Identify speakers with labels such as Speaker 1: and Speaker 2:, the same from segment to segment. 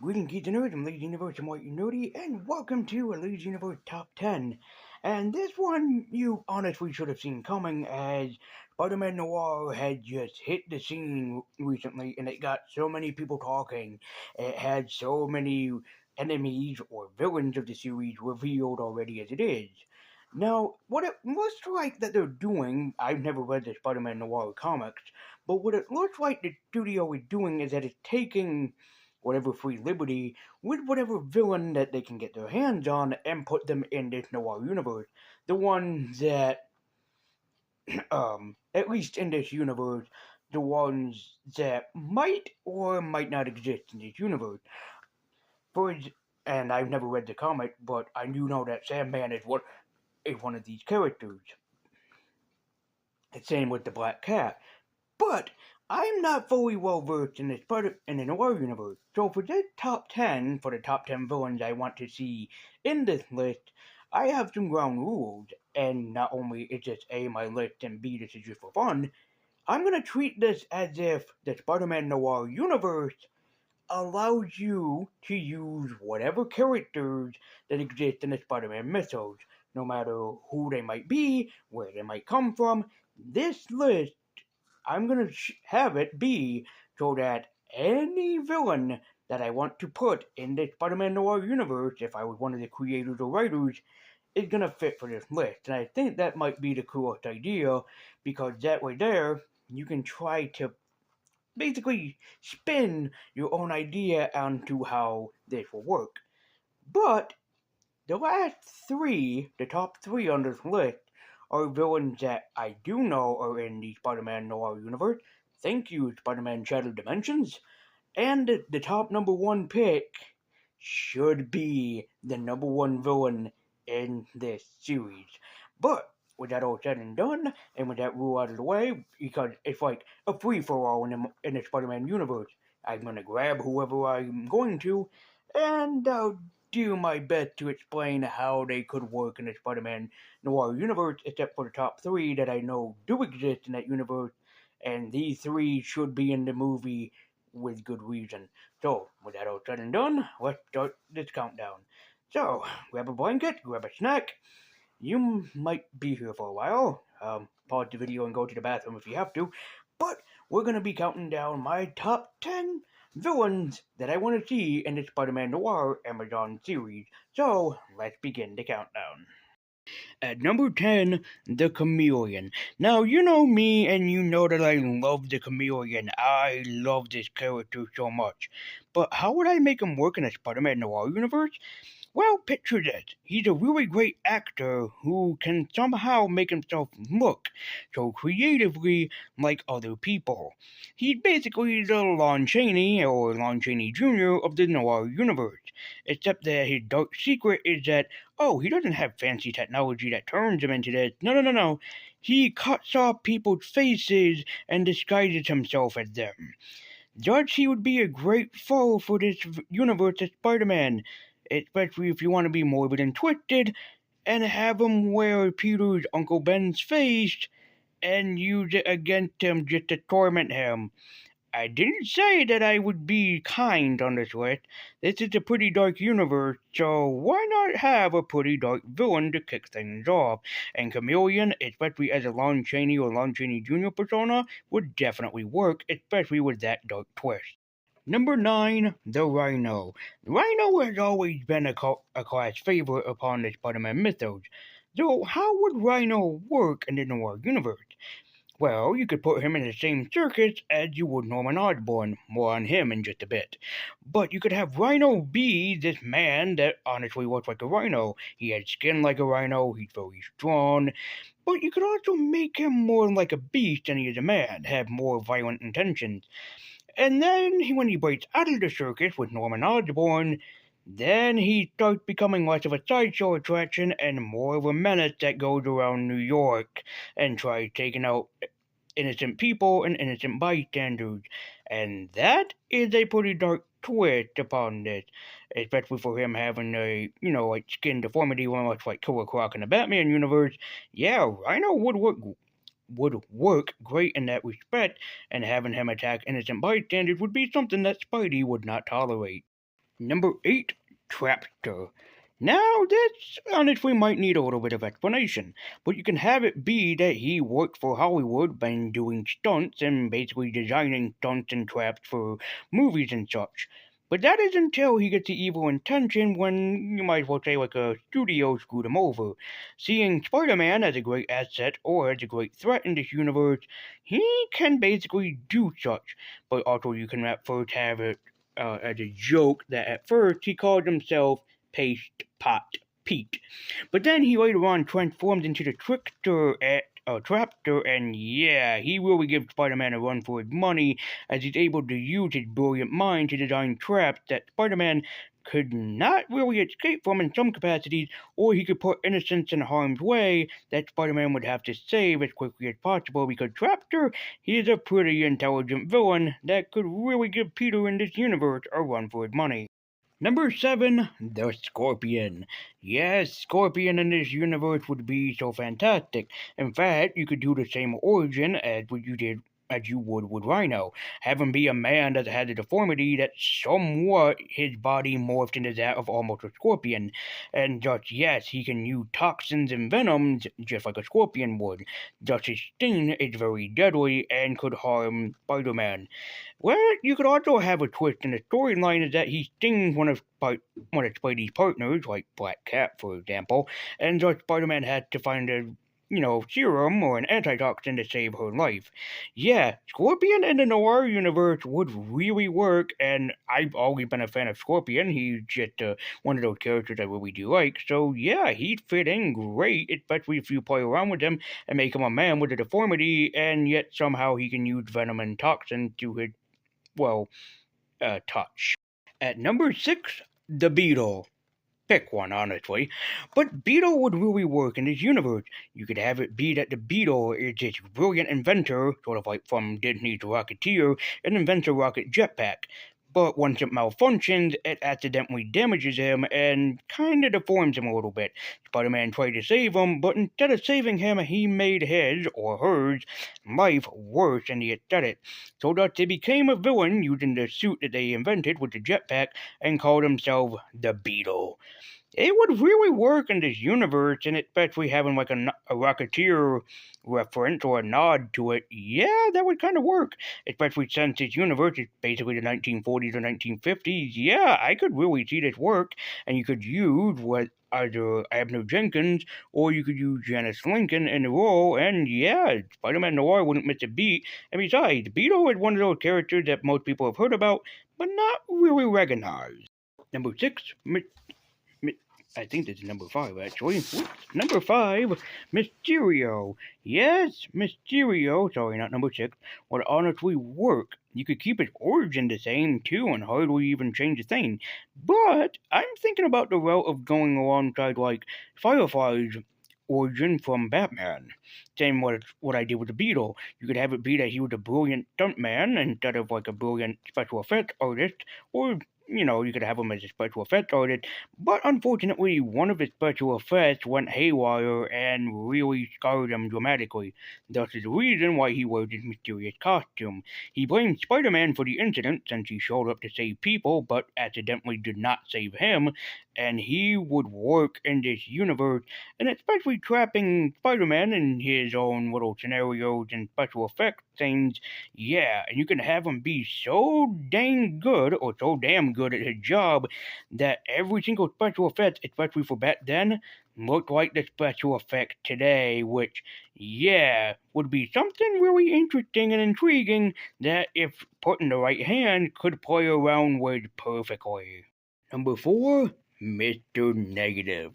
Speaker 1: Greetings, kids and nerds. I'm Legion Universe and White and Nerdy, and welcome to a Legion Universe Top 10. And this one you honestly should have seen coming, as Spider-Man Noir had just hit the scene recently, and it got so many people talking. It had so many enemies or villains of the series revealed already as it is. Now, what it looks like that they're doing, I've never read the Spider-Man Noir comics, but what it looks like the studio is doing is that it's taking whatever free liberty with whatever villain that they can get their hands on and put them in this noir universe. The ones that, at least in this universe, the ones that might or might not exist in this universe. For and I've never read the comic, but I do know that Sandman is one of these characters. Same with the Black Cat. But I'm not fully well versed in the noir universe, so for this top 10, for the top 10 villains I want to see in this list, I have some ground rules, and not only is this A, my list, and B, this is just for fun, I'm gonna treat this as if the Spider-Man Noir universe allows you to use whatever characters that exist in the Spider-Man mythos, no matter who they might be, where they might come from. This list I'm going to have it be so that any villain that I want to put in the Spider-Man Noir universe, if I was one of the creators or writers, is going to fit for this list. And I think that might be the coolest idea, because that way there, you can try to basically spin your own idea onto how this will work. But the last three, the top three on this list, are villains that I do know are in the Spider-Man Noir universe. Thank you, Spider-Man Shattered Dimensions. And the top number one pick should be the number one villain in this series. But with that all said and done, and with that rule out of the way, because it's like a free-for-all in the Spider-Man universe, I'm going to grab whoever I'm going to, and I'll do my best to explain how they could work in the Spider-Man Noir universe, except for the top three that I know do exist in that universe, and these three should be in the movie with good reason. So, with that all said and done, let's start this countdown. So, grab a blanket, grab a snack. You might be here for a while. Pause the video and go to the bathroom if you have to. But we're going to be counting down my top 10 villains that I want to see in the Spider-Man Noir Amazon series. So, let's begin the countdown. At number 10, the Chameleon. Now, you know me, and you know that I love the Chameleon. I love this character so much. But how would I make him work in a Spider-Man Noir universe? Well, picture this. He's a really great actor who can somehow make himself look so creatively like other people. He's basically the Lon Chaney, or Lon Chaney Jr. of the Noir universe, except that his dark secret is that, oh, he doesn't have fancy technology that turns him into this. No, no, no, no. He cuts off people's faces and disguises himself as them. Thus, he would be a great foe for this universe of Spider-Man, especially if you want to be morbid and twisted, and have him wear Peter's Uncle Ben's face and use it against him just to torment him. I didn't say that I would be kind on this list. This is a pretty dark universe, so why not have a pretty dark villain to kick things off? And Chameleon, especially as a Lon Chaney or Lon Chaney Jr. persona, would definitely work, especially with that dark twist. Number 9, the Rhino. The Rhino has always been a class favorite upon the Spider-Man mythos. So how would Rhino work in the Noir universe? Well, you could put him in the same circus as you would Norman Osborn. More on him in just a bit. But you could have Rhino be this man that honestly looks like a rhino. He has skin like a rhino, he's very strong. But you could also make him more like a beast than he is a man, have more violent intentions. And then, when he breaks out of the circus with Norman Osborn, then he starts becoming less of a sideshow attraction and more of a menace that goes around New York and tries taking out innocent people and innocent bystanders. And that is a pretty dark twist upon this, especially for him having a, like skin deformity, much like Killer Croc in the Batman universe. Yeah, Rhino would work great in that respect, and having him attack innocent bystanders would be something that Spidey would not tolerate. Number 8, Trapster. Now, this honestly might need a little bit of explanation, but you can have it be that he worked for Hollywood, been doing stunts and basically designing stunts and traps for movies and such. But that is until he gets the evil intention when, you might as well say, like a studio screwed him over. Seeing Spider Man as a great asset or as a great threat in this universe, he can basically do such, but also you can at first have it as a joke that at first he called himself Paste Pot Pete. But then he later on transformed into the trickster at Trapster, and yeah, he really gives Spider Man a run for his money as he's able to use his brilliant mind to design traps that Spider Man could not really escape from in some capacities, or he could put innocents in harm's way that Spider Man would have to save as quickly as possible because Trapster, he is a pretty intelligent villain that could really give Peter in this universe a run for his money. Number 7, the Scorpion. Yes, Scorpion in this universe would be so fantastic. In fact, you could do the same origin as what you did as you would with Rhino. Have him be a man that had a deformity that somewhat his body morphed into that of almost a scorpion. And just yes, he can use toxins and venoms just like a scorpion would. Thus his sting is very deadly and could harm Spider-Man. Well, you could also have a twist in the storyline is that he stings one of Spidey's partners, like Black Cat, for example, and so Spider-Man had to find a serum or an antitoxin to save her life. Yeah, Scorpion in the Noir universe would really work, and I've always been a fan of Scorpion. He's just one of those characters I really do like. So yeah, he'd fit in great, especially if you play around with him and make him a man with a deformity, and yet somehow he can use venom and toxin to his touch. At number 6, the Beetle. Pick one, honestly. But Beetle would really work in this universe. You could have it be that the Beetle is this brilliant inventor, sort of like from Disney's Rocketeer, and invents a rocket jetpack. But once it malfunctions, it accidentally damages him and kinda deforms him a little bit. Spider Man tried to save him, but instead of saving him, he made his, or hers, life worse in the aesthetic. So that they became a villain using the suit that they invented with the jetpack and called himself the Beetle. It would really work in this universe, and especially having like a Rocketeer reference or a nod to it, yeah, that would kind of work. Especially since this universe is basically the 1940s or 1950s. Yeah, I could really see this work, and you could use what either Abner Jenkins or you could use Janice Lincoln in the role, and yeah, Spider-Man Noir wouldn't miss a beat. And besides, Beetle is one of those characters that most people have heard about, but not really recognized. Number 6, I think this is number 5, actually. Whoops. Number 5, Mysterio. Yes, Mysterio, sorry, not number 6, would honestly work. You could keep his origin the same, too, and hardly even change a thing. But I'm thinking about the route of going alongside, like, Firefly's origin from Batman. Same what I did with the Beetle. You could have it be that he was a brilliant stuntman instead of, like, a brilliant special effects artist, or you could have him as a special effects artist, but unfortunately, one of his special effects went haywire and really scarred him dramatically. Thus is the reason why he wears his mysterious costume. He blames Spider Man for the incident since he showed up to save people but accidentally did not save him, and he would work in this universe, and especially trapping Spider Man in his own little scenarios and special effects things. Yeah, and you can have him be so dang good or so damn good at his job that every single special effect, especially for back then, looked like the special effect today, which, yeah, would be something really interesting and intriguing that, if put in the right hand, could play around with perfectly. Number 4, Mr. Negative.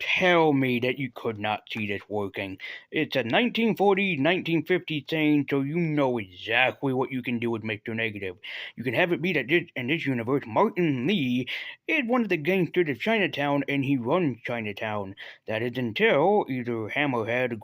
Speaker 1: Tell me that you could not see this working. It's a 1940s, 1950s thing, so you know exactly what you can do with Mr. Negative. You can have it be that in this universe, Martin Lee is one of the gangsters of Chinatown, and he runs Chinatown. That is until either Hammerhead,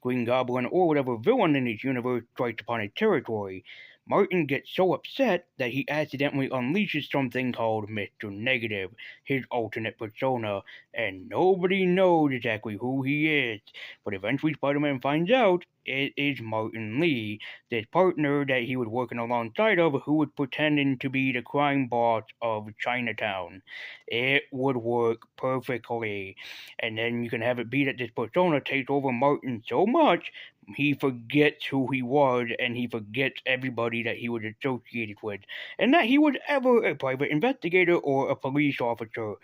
Speaker 1: Green Goblin, or whatever villain in his universe strikes upon his territory. Martin gets so upset that he accidentally unleashes something called Mr. Negative, his alternate persona, and nobody knows exactly who he is. But eventually Spider-Man finds out it is Martin Lee, this partner that he was working alongside of who was pretending to be the crime boss of Chinatown. It would work perfectly. And then you can have it be that this persona takes over Martin so much he forgets who he was and he forgets everybody that he was associated with, and that he was ever a private investigator or a police officer.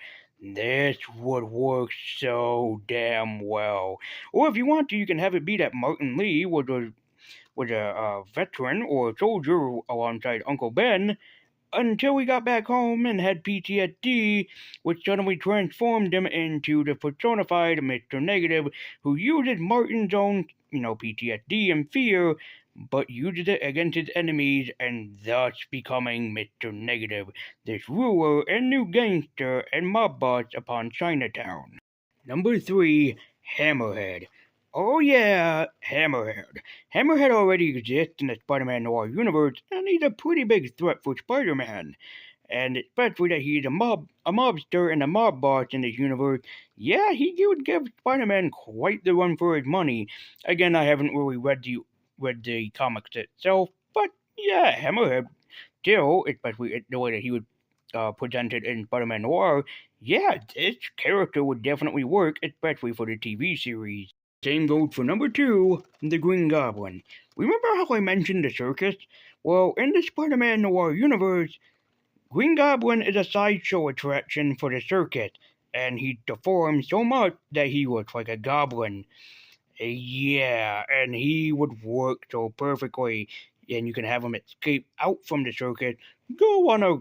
Speaker 1: This would work so damn well. Or if you want to, you can have it be that Martin Lee was a veteran or a soldier alongside Uncle Ben until he got back home and had PTSD, which suddenly transformed him into the personified Mr. Negative, who uses Martin's own, PTSD and fear, but uses it against his enemies and thus becoming Mr. Negative, this ruler and new gangster and mob boss upon Chinatown. Number 3, Hammerhead. Oh yeah, Hammerhead. Hammerhead already exists in the Spider-Man Noir universe, and he's a pretty big threat for Spider-Man. And especially that he's a mobster and a mob boss in this universe, yeah, he would give Spider-Man quite the run for his money. Again, I haven't really read the comics itself, but yeah, Hammerhead still, especially the way that he was presented in Spider-Man Noir, yeah, this character would definitely work, especially for the TV series. Same goes for number 2, the Green Goblin. Remember how I mentioned the circus? Well, in the Spider-Man Noir universe, Green Goblin is a sideshow attraction for the circus, and he deformed so much that he looks like a goblin. Yeah, and he would work so perfectly. And you can have him escape out from the circus, go on a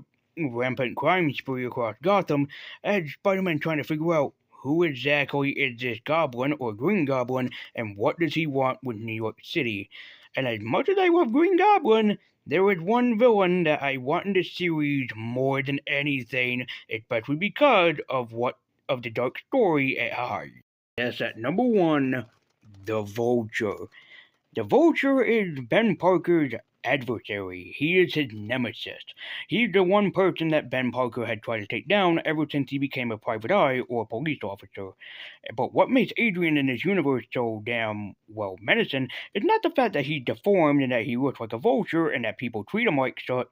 Speaker 1: rampant crime spree across Gotham, as Spider-Man trying to figure out who exactly is this goblin or Green Goblin, and what does he want with New York City. And as much as I love Green Goblin, there is one villain that I want in this series more than anything, especially because of the dark story it hides. Yes, at number 1, the Vulture. The Vulture is Ben Parker's adversary. He is his nemesis. He's the one person that Ben Parker had tried to take down ever since he became a private eye or a police officer. But what makes Adrian in this universe so damn, well, menacing is not the fact that he's deformed and that he looks like a vulture and that people treat him like such.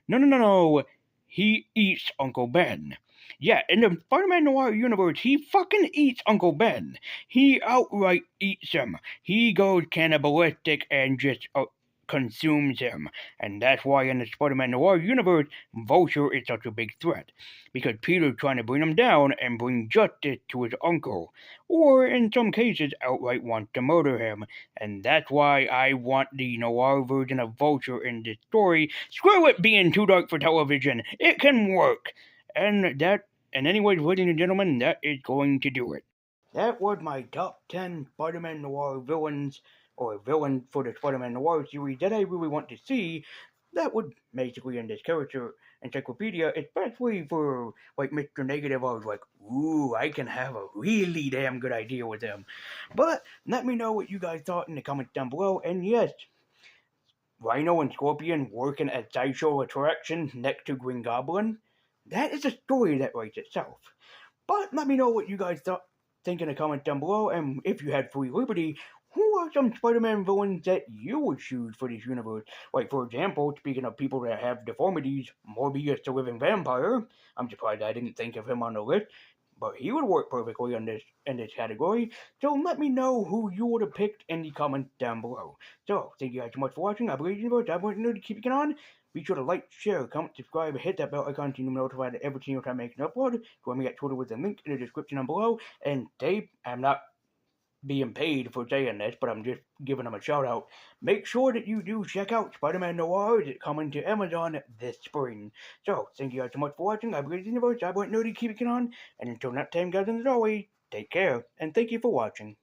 Speaker 1: No, no, no, no. He eats Uncle Ben. Yeah, in the Spider-Man Noir universe, he fucking eats Uncle Ben. He outright eats him. He goes cannibalistic and just consumes him. And that's why in the Spider-Man Noir universe, Vulture is such a big threat. Because Peter's trying to bring him down and bring justice to his uncle. Or, in some cases, outright wants to murder him. And that's why I want the Noir version of Vulture in this story. Screw it being too dark for television. It can work. And anyways, ladies and gentlemen, that is going to do it. That was my top 10 Spider-Man Noir villains, or villain for the Spider-Man Noir series that I really want to see. That would basically end this character encyclopedia, especially for like Mr. Negative. I was like, ooh, I can have a really damn good idea with him. But let me know what you guys thought in the comments down below. And yes, Rhino and Scorpion working as sideshow attractions next to Green Goblin. That is a story that writes itself. But let me know what you guys think in the comments down below, and if you had free liberty, who are some Spider-Man villains that you would choose for this universe? Like, for example, speaking of people that have deformities, Morbius the Living Vampire. I'm surprised I didn't think of him on the list, but he would work perfectly in this category. So let me know who you would have picked in the comments down below. So, thank you guys so much for watching. I believe you I want you to keep it on. Be sure to like, share, comment, subscribe, hit that bell icon to be notified every single time I make an upload. Join me at Twitter with a link in the description down below. And Dave, I'm not being paid for saying this, but I'm just giving them a shout out. Make sure that you do check out Spider-Man Noir. It's coming to Amazon this spring. So, thank you guys so much for watching. I believe in the universe. I want you to keep it on. And until next time, guys, and as always, take care. And thank you for watching.